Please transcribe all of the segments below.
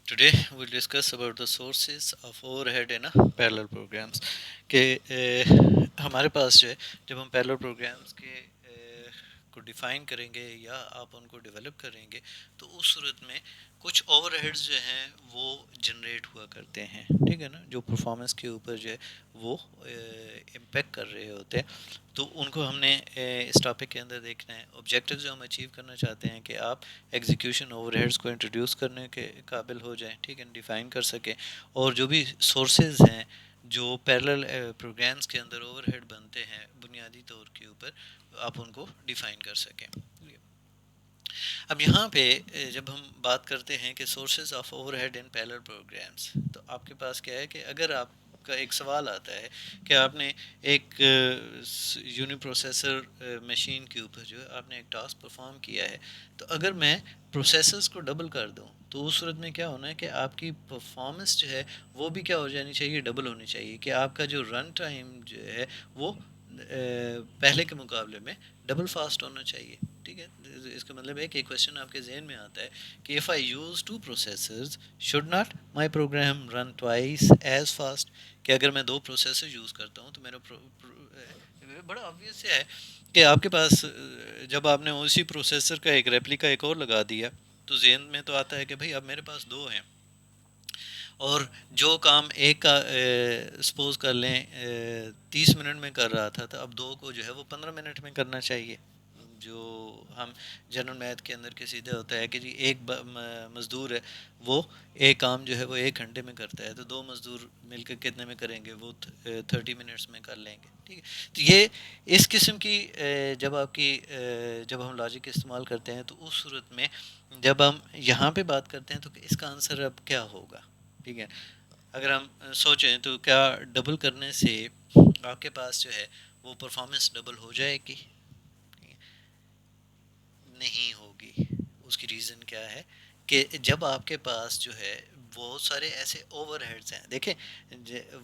Today we'll discuss about the sources of overhead in a parallel programs کہ ہمارے پاس جو ہے جب ہم parallel programs کے کو ڈیفائن کریں گے یا آپ ان کو ڈیولپ کریں گے تو اس صورت میں کچھ اوور ہیڈز جو ہیں وہ جنریٹ ہوا کرتے ہیں، ٹھیک ہے نا، جو پرفارمنس کے اوپر جو ہے وہ امپیکٹ کر رہے ہوتے ہیں. تو ان کو ہم نے اس ٹاپک کے اندر دیکھنا ہے. آبجیکٹیو جو ہم اچیو کرنا چاہتے ہیں کہ آپ ایگزیکیوشن اوور ہیڈس کو انٹروڈیوس کرنے کے قابل ہو جائیں، ٹھیک ہے، ڈیفائن کر سکیں، اور جو بھی سورسز ہیں جو پیرلل پروگرامس کے اندر اوور ہیڈ بنتے ہیں بنیادی طور کے اوپر آپ ان کو ڈیفائن کر سکیں. اب یہاں پہ جب ہم بات کرتے ہیں کہ sources of overhead in parallel programs, تو آپ کے پاس کیا ہے کہ اگر آپ کا ایک سوال آتا ہے کہ آپ نے ایک یونی پروسیسر مشین کے اوپر جو ہے آپ نے ایک ٹاسک پرفارم کیا ہے، تو اگر میں پروسیسرز کو ڈبل کر دوں تو اس صورت میں کیا ہونا ہے کہ آپ کی پرفارمنس جو ہے وہ بھی کیا ہو جانی چاہیے، ڈبل ہونی چاہیے، کہ آپ کا جو رن ٹائم جو ہے وہ پہلے کے مقابلے میں ڈبل فاسٹ ہونا چاہیے. ٹھیک ہے، اس کا مطلب ہے کہ کویشچن آپ کے ذہن میں آتا ہے کہ if I use two processors should not my program run twice as fast, کہ اگر میں دو پروسیسر یوز کرتا ہوں تو میرا بڑا obvious ہے کہ آپ کے پاس جب آپ نے اسی پروسیسر کا ایک ریپلیکا ایک اور لگا دیا تو ذہن میں تو آتا ہے کہ بھائی اب میرے پاس دو ہیں، اور جو کام ایک کا سپوز کر لیں 30 منٹ میں کر رہا تھا تو اب دو کو جو ہے وہ 15 منٹ میں کرنا چاہیے. جو ہم جنرل میتھ کے اندر کے سیدھے ہوتا ہے کہ جی ایک مزدور ہے، وہ ایک کام جو ہے وہ 1 گھنٹے میں کرتا ہے، تو دو مزدور مل کے کتنے میں کریں گے، وہ 30 منٹس میں کر لیں گے. ٹھیک ہے، تو یہ اس قسم کی جب آپ کی جب ہم لاجک استعمال کرتے ہیں تو اس صورت میں جب ہم یہاں پہ بات کرتے ہیں تو اس کا آنسر اب کیا ہوگا. ٹھیک ہے، اگر ہم سوچیں تو کیا ڈبل کرنے سے آپ کے پاس جو ہے وہ پرفارمنس ڈبل ہو جائے گی؟ نہیں ہوگی. اس کی ریزن کیا ہے کہ جب آپ کے پاس جو ہے بہت سارے ایسے اوور ہیڈز ہیں. دیکھیں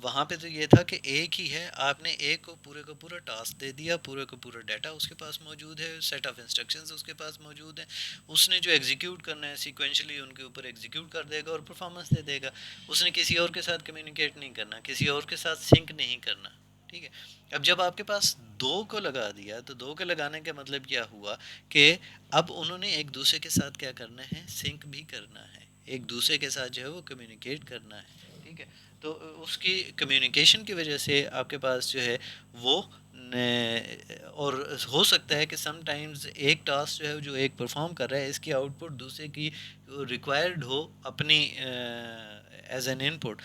وہاں پہ تو یہ تھا کہ ایک ہی ہے، آپ نے ایک کو پورے کا پورا ٹاسک دے دیا، پورے کا پورا ڈیٹا اس کے پاس موجود ہے، سیٹ آف انسٹرکشنز اس کے پاس موجود ہیں، اس نے جو ایگزیکیوٹ کرنا ہے سیکوینشلی ان کے اوپر ایگزیکیوٹ کر دے گا اور پرفارمنس دے دے گا. اس نے کسی اور کے ساتھ کمیونیکیٹ نہیں کرنا، کسی اور کے ساتھ سنک نہیں کرنا. ٹھیک ہے، اب جب آپ کے پاس دو کو لگا دیا تو دو کے لگانے کا مطلب کیا ہوا کہ اب انہوں نے ایک دوسرے کے ساتھ کیا کرنا ہے، سنک بھی کرنا ہے، ایک دوسرے کے ساتھ جو ہے وہ کمیونیکیٹ کرنا ہے. ٹھیک ہے، تو اس کی کمیونیکیشن کی وجہ سے آپ کے پاس جو ہے وہ اور ہو سکتا ہے کہ سم ٹائمز ایک ٹاسک جو ہے جو ایک پرفارم کر رہا ہے اس کی آؤٹ پٹ دوسرے کی ریکوائرڈ ہو اپنی ایز این ان پٹ،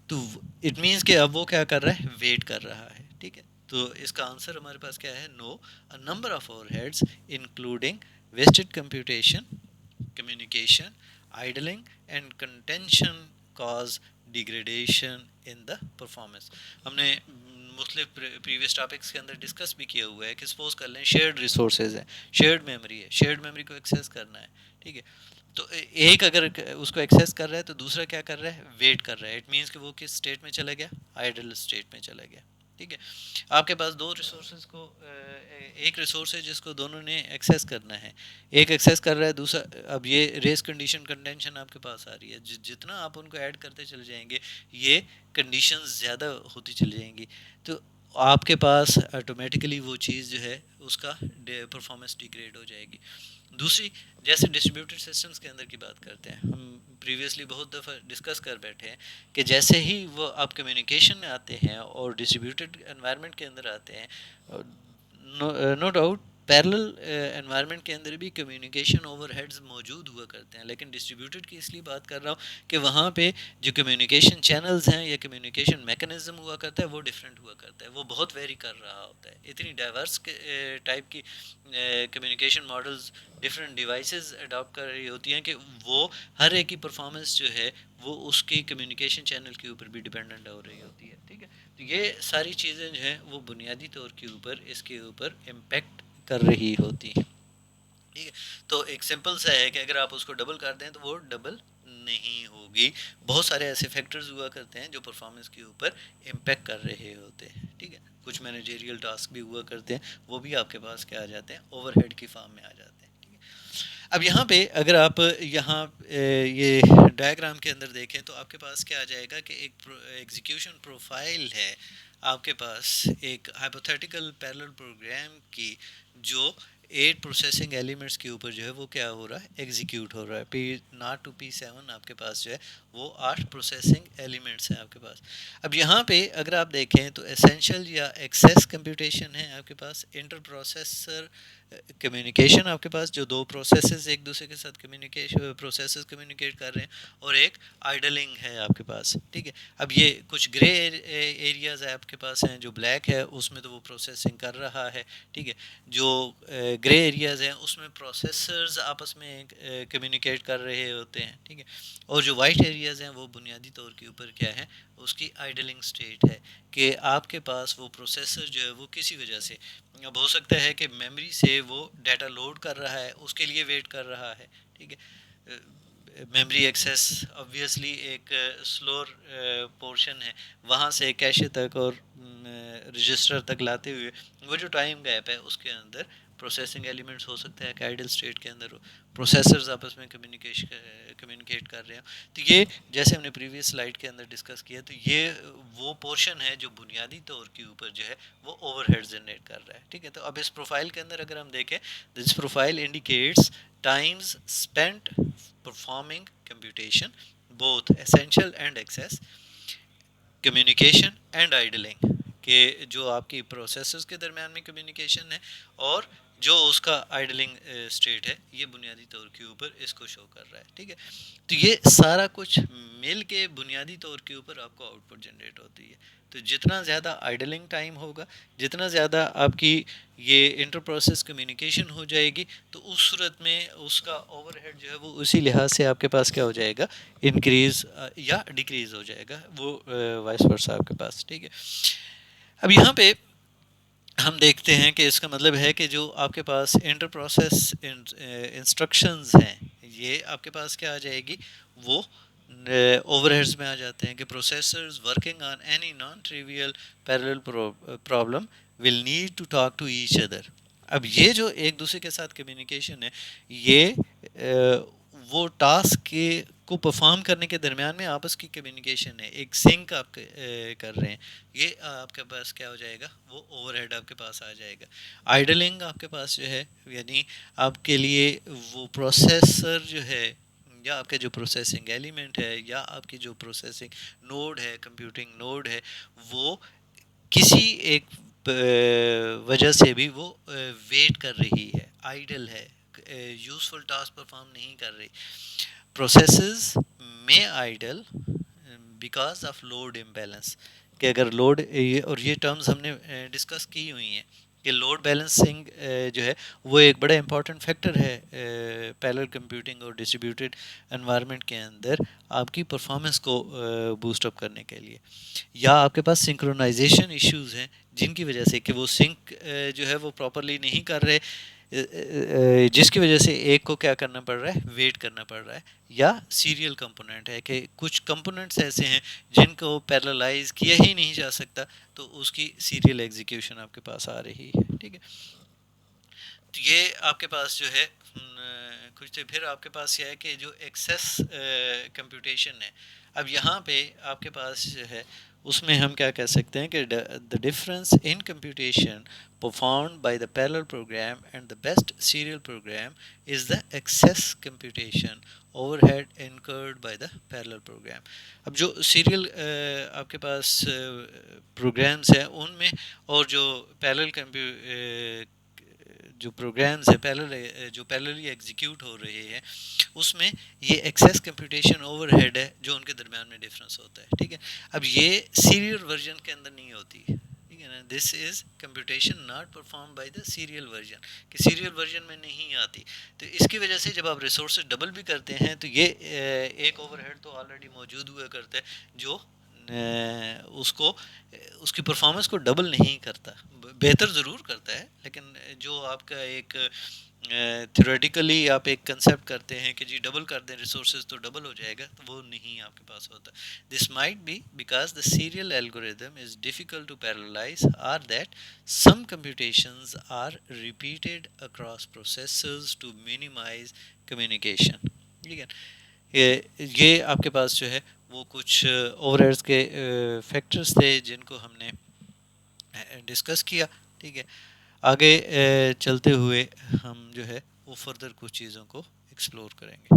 تو اٹ مینس کہ اب وہ کیا کر رہا ہے، ویٹ کر رہا ہے. ٹھیک ہے، تو اس کا آنسر ہمارے پاس کیا ہے، no. Number of overheads including wasted computation, communication, idling and contention cause degradation in the performance. ہم نے مختلف پریویس ٹاپکس کے اندر ڈسکس بھی کیا ہوا ہے کہ سپوز کر لیں شیئرڈ ریسورسز ہیں، شیئرڈ میموری ہے، شیئرڈ میموری کو ایکسیس کرنا ہے. ٹھیک ہے، تو ایک اگر اس کو ایکسیس کر رہا ہے تو دوسرا کیا کر رہا ہے، ویٹ کر رہا ہے. اٹ مینس کہ وہ کس اسٹیٹ میں چلا گیا، آئیڈل اسٹیٹ میں چلا گیا. ٹھیک ہے، آپ کے پاس دو ریسورسز کو ایک ریسورس ہے جس کو دونوں نے ایکسیس کرنا ہے، ایک ایکسیس کر رہا ہے دوسرا، اب یہ ریس کنڈیشن کنٹینشن آپ کے پاس آ رہی ہے. جتنا آپ ان کو ایڈ کرتے چلے جائیں گے یہ کنڈیشنز زیادہ ہوتی چلی جائیں گی، تو آپ کے پاس آٹومیٹیکلی وہ چیز جو ہے اس کا پرفارمنس ڈیگریڈ ہو جائے گی. دوسری، جیسے ڈسٹریبیوٹیڈ سسٹمز کے اندر کی بات کرتے ہیں، ہم پریویسلی بہت دفعہ ڈسکس کر بیٹھے ہیں کہ جیسے ہی وہ آپ کمیونیکیشن میں آتے ہیں اور ڈسٹریبیوٹیڈ انوائرمنٹ کے اندر آتے ہیں، نو ڈاؤٹ پیرلل انوائرمنٹ کے اندر بھی کمیونیکیشن اوور ہیڈز موجود ہوا کرتے ہیں، لیکن ڈسٹریبیوٹیڈ کی اس لیے بات کر رہا ہوں کہ وہاں پہ جو کمیونیکیشن چینلز ہیں یا کمیونیکیشن میکانزم ہوا کرتا ہے وہ ڈفرینٹ ہوا کرتا ہے، وہ بہت ویری کر رہا ہوتا ہے. اتنی ڈائیورس ٹائپ کی communication models different devices adapt کر رہی ہوتی ہیں کہ وہ ہر ایک کی پرفارمنس جو ہے وہ اس کی کمیونیکیشن چینل کے اوپر بھی ڈپینڈنٹ ہو رہی ہوتی ہے. ٹھیک ہے، تو یہ ساری چیزیں جو ہیں وہ بنیادی طور کے اوپر اس کے اوپر امپیکٹ کر رہی ہوتی ہیں. ٹھیک ہے، تو ایک سمپل سا ہے کہ اگر آپ اس کو ڈبل کر دیں تو وہ ڈبل نہیں ہوگی. بہت سارے ایسے فیکٹرز ہوا کرتے ہیں جو پرفارمنس کے اوپر امپیکٹ کر رہے ہوتے ہیں. ٹھیک ہے، کچھ مینیجریل ٹاسک بھی ہوا کرتے ہیں، وہ بھی آپ کے پاس کیا آ جاتے ہیں، اوور ہیڈ کی فارم میں آ جاتے ہیں. ٹھیک ہے، اب یہاں پہ اگر آپ یہاں یہ ڈائیگرام کے اندر دیکھیں تو آپ کے پاس کیا آ جائے گا کہ ایک ایگزیکیوشن پروفائل ہے آپ کے پاس ایک ہائپوتھیٹیکل پیرلل پروگرام کی، جو 8 پروسیسنگ ایلیمنٹس کے اوپر جو ہے وہ کیا ہو رہا ہے، ایگزیکیوٹ ہو رہا ہے. P0 to P7 آپ کے پاس جو ہے وہ 8 پروسیسنگ ایلیمنٹس ہیں آپ کے پاس. اب یہاں پہ اگر آپ دیکھیں تو اسینشل یا ایکسیس کمپیوٹیشن ہے آپ کے پاس، انٹر پروسیسر کمیونیکیشن آپ کے پاس، جو دو پروسیسز ایک دوسرے کے ساتھ کمیونیکیٹ کر رہے ہیں، اور ایک آئیڈلنگ ہے آپ کے پاس. ٹھیک ہے، اب یہ کچھ گرے ایریاز ہے آپ کے پاس ہیں، جو بلیک ہے اس میں تو وہ پروسیسنگ کر رہا ہے. ٹھیک ہے، جو گرے ایریاز ہیں اس میں پروسیسرز آپس میں کمیونیکیٹ کر رہے ہوتے ہیں. ٹھیک ہے، اور جو وائٹ ایریاز ہیں وہ بنیادی طور کے اوپر کیا ہے، اس کی آئیڈلنگ سٹیٹ ہے، کہ آپ کے پاس وہ پروسیسر جو ہے وہ کسی وجہ سے، اب ہو سکتا ہے کہ میموری سے وہ ڈیٹا لوڈ کر رہا ہے، اس کے لیے ویٹ کر رہا ہے. ٹھیک ہے، میموری ایکسیس obviously ایک سلور پورشن ہے، وہاں سے کیشے تک اور رجسٹر تک لاتے ہوئے وہ جو ٹائم گیپ ہے اس کے اندر پروسیسنگ ایلیمنٹس ہو سکتا ہے کہ آئیڈل اسٹیٹ کے اندر پروسیسرز آپس میں کمیونیکیٹ کر رہے ہیں. تو یہ جیسے ہم نے پریویس سلائیڈ کے اندر ڈسکس کیا، تو یہ وہ پورشن ہے جو بنیادی طور کے اوپر جو ہے وہ اوور ہیڈ جنریٹ کر رہا ہے. ٹھیک ہے، تو اب اس پروفائل کے اندر اگر ہم دیکھیں، this profile indicates times spent performing computation, both essential and excess, communication and idling، کہ جو آپ کی پروسیسرز کے درمیان میں کمیونیکیشن ہے اور جو اس کا آئیڈلنگ اسٹیٹ ہے، یہ بنیادی طور کے اوپر اس کو شو کر رہا ہے. ٹھیک ہے، تو یہ سارا کچھ مل کے بنیادی طور کے اوپر آپ کو آؤٹ پٹ جنریٹ ہوتی ہے. تو جتنا زیادہ آئیڈلنگ ٹائم ہوگا، جتنا زیادہ آپ کی یہ انٹر پروسیس کمیونیکیشن ہو جائے گی، تو اس صورت میں اس کا اوور ہیڈ جو ہے وہ اسی لحاظ سے آپ کے پاس کیا ہو جائے گا، انکریز یا ڈیکریز ہو جائے گا، وہ وائس ورسا آپ کے پاس. ٹھیک ہے، اب یہاں پہ ہم دیکھتے ہیں کہ اس کا مطلب ہے کہ جو آپ کے پاس انٹر پروسیس انسٹرکشنز ہیں، یہ آپ کے پاس کیا آ جائے گی، وہ اوور ہیڈز میں آ جاتے ہیں، کہ processors working on any non trivial parallel problem will need to talk to each other. اب یہ جو ایک دوسرے کے ساتھ کمیونیکیشن ہے، یہ وہ ٹاسک کے کو پرفارم کرنے کے درمیان میں آپس کی کمیونیکیشن ہے، ایک سنک آپ کر رہے ہیں. یہ آپ کے پاس کیا ہو جائے گا، وہ اوور ہیڈ آپ کے پاس آ جائے گا. آئیڈلنگ آپ کے پاس جو ہے، یعنی آپ کے لیے وہ پروسیسر جو ہے، یا آپ کے جو پروسیسنگ ایلیمنٹ ہے، یا آپ کی جو پروسیسنگ نوڈ ہے، کمپیوٹنگ نوڈ ہے، وہ کسی ایک وجہ سے بھی وہ ویٹ کر رہی ہے، آئیڈل ہے، یوزفل ٹاسک پرفارم نہیں کر رہی. پروسیسز میں idle because of load imbalance, کہ اگر لوڈ، اور یہ ٹرمز ہم نے ڈسکس کی ہوئی ہیں کہ لوڈ بیلنسنگ جو ہے وہ ایک بڑا امپورٹنٹ فیکٹر ہے پیرلل کمپیوٹنگ اور ڈسٹریبیوٹیڈ انوائرمنٹ کے اندر آپ کی پرفارمنس کو بوسٹ اپ کرنے کے لیے. یا آپ کے پاس سنکرونائزیشن ایشوز ہیں جن کی وجہ سے کہ وہ سنک جو ہے وہ پراپرلی نہیں کر رہے، جس کی وجہ سے ایک کو کیا کرنا پڑ رہا ہے، ویٹ کرنا پڑ رہا ہے. یا سیریل کمپوننٹ ہے، کہ کچھ کمپوننٹس ایسے ہیں جن کو پیرللائز کیا ہی نہیں جا سکتا، تو اس کی سیریل ایگزیکیوشن آپ کے پاس آ رہی ہے. ٹھیک ہے، تو یہ آپ کے پاس جو ہے کچھ. تو پھر آپ کے پاس یہ ہے کہ جو ایکسیس کمپیوٹیشن ہے، اب یہاں پہ آپ کے پاس جو ہے اس میں ہم کیا کہہ سکتے ہیں کہ the difference in computation performed by the parallel program and the best serial program is the excess computation overhead incurred by the parallel program. اب جو سیریل آپ کے پاس پروگرامز ہیں ان میں، اور جو پیرلل جو پروگرامز ہیں جو پیرللی ایگزیکیوٹ ہو رہے ہیں، اس میں یہ ایکسیس کمپیوٹیشن اوور ہیڈ ہے جو ان کے درمیان میں ڈفرینس ہوتا ہے. ٹھیک ہے، اب یہ سیریل ورژن کے اندر نہیں ہوتی. ٹھیک ہے نا، this is computation not performed by the serial version, کہ سیریل ورژن میں نہیں آتی. تو اس کی وجہ سے جب آپ ریسورسز ڈبل بھی کرتے ہیں تو یہ ایک اوور ہیڈ تو آلریڈی موجود ہوا کرتا ہے جو اس کو اس کی پرفارمنس کو ڈبل نہیں کرتا، بہتر ضرور کرتا ہے، لیکن جو آپ کا ایک تھیوریٹیکلی آپ ایک کنسیپٹ کرتے ہیں کہ جی ڈبل کر دیں ریسورسز تو ڈبل ہو جائے گا، تو وہ نہیں آپ کے پاس ہوتا. This might be because the serial algorithm is difficult to parallelize or that some computations are repeated across processes to minimize communication. ٹھیک ہے، یہ آپ کے پاس جو ہے وہ کچھ اوور ہیڈس کے فیکٹرز تھے جن کو ہم نے ڈسکس کیا. ٹھیک ہے، آگے چلتے ہوئے ہم جو ہے وہ فردر کچھ چیزوں کو ایکسپلور کریں گے.